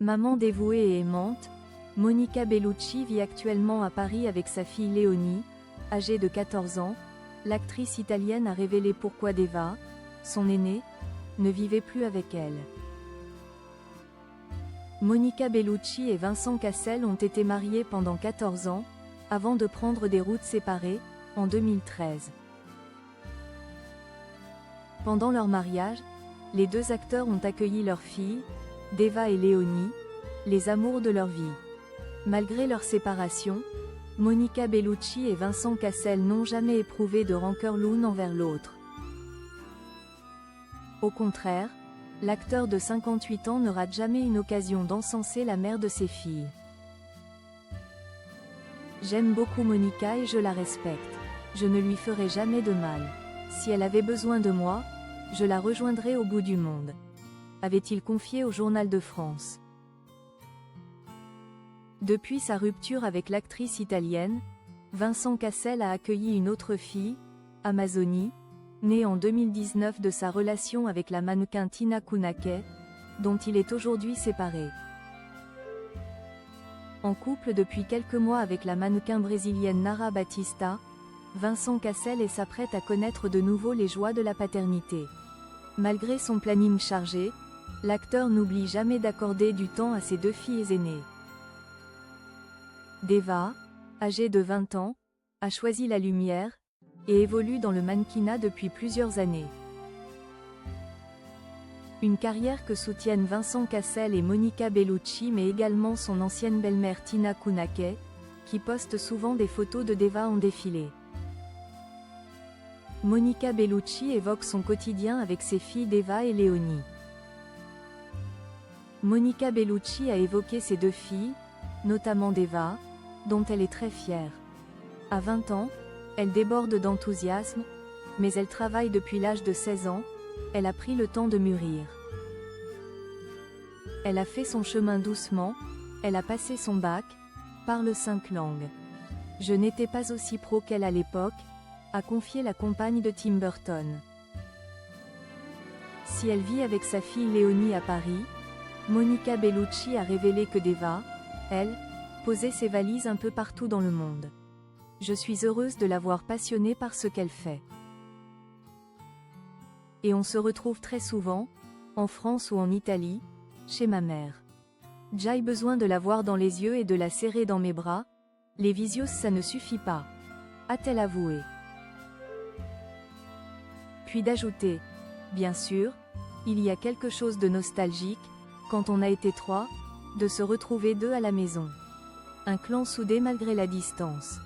Maman dévouée et aimante, Monica Bellucci vit actuellement à Paris avec sa fille Léonie, âgée de 14 ans. L'actrice italienne a révélé pourquoi Deva, son aînée, ne vivait plus avec elle. Monica Bellucci et Vincent Cassel ont été mariés pendant 14 ans, avant de prendre des routes séparées, en 2013. Pendant leur mariage, les deux acteurs ont accueilli leurs filles, Deva et Léonie, les amours de leur vie. Malgré leur séparation, Monica Bellucci et Vincent Cassel n'ont jamais éprouvé de rancœur l'une envers l'autre. Au contraire, l'acteur de 58 ans ne rate jamais une occasion d'encenser la mère de ses filles. J'aime beaucoup Monica et je la respecte. Je ne lui ferai jamais de mal. Si elle avait besoin de moi, je la rejoindrai au bout du monde, avait-il confié au Journal de France. Depuis sa rupture avec l'actrice italienne, Vincent Cassel a accueilli une autre fille, Amazonie, née en 2019 de sa relation avec la mannequin Tina Kunake, dont il est aujourd'hui séparé. En couple depuis quelques mois avec la mannequin brésilienne Nara Batista, Vincent Cassel s'apprête à connaître de nouveau les joies de la paternité. Malgré son planning chargé, l'acteur n'oublie jamais d'accorder du temps à ses deux filles aînées. Deva, âgée de 20 ans, a choisi la lumière, et évolue dans le mannequinat depuis plusieurs années. Une carrière que soutiennent Vincent Cassel et Monica Bellucci mais également son ancienne belle-mère Tina Kunake, qui poste souvent des photos de Deva en défilé. Monica Bellucci évoque son quotidien avec ses filles Deva et Léonie. Monica Bellucci a évoqué ses deux filles, notamment Deva, dont elle est très fière. À 20 ans, elle déborde d'enthousiasme, mais elle travaille depuis l'âge de 16 ans, elle a pris le temps de mûrir. Elle a fait son chemin doucement, elle a passé son bac, parle 5 langues. Je n'étais pas aussi pro qu'elle à l'époque, a confié la compagne de Tim Burton. Si elle vit avec sa fille Léonie à Paris, Monica Bellucci a révélé que Deva, elle, posait ses valises un peu partout dans le monde. Je suis heureuse de l'avoir passionnée par ce qu'elle fait. Et on se retrouve très souvent, en France ou en Italie, chez ma mère. J'ai besoin de la voir dans les yeux et de la serrer dans mes bras, les visios ça ne suffit pas, a-t-elle avoué. Puis d'ajouter, bien sûr, il y a quelque chose de nostalgique, quand on a été 3, de se retrouver 2 à la maison. Un clan soudé malgré la distance.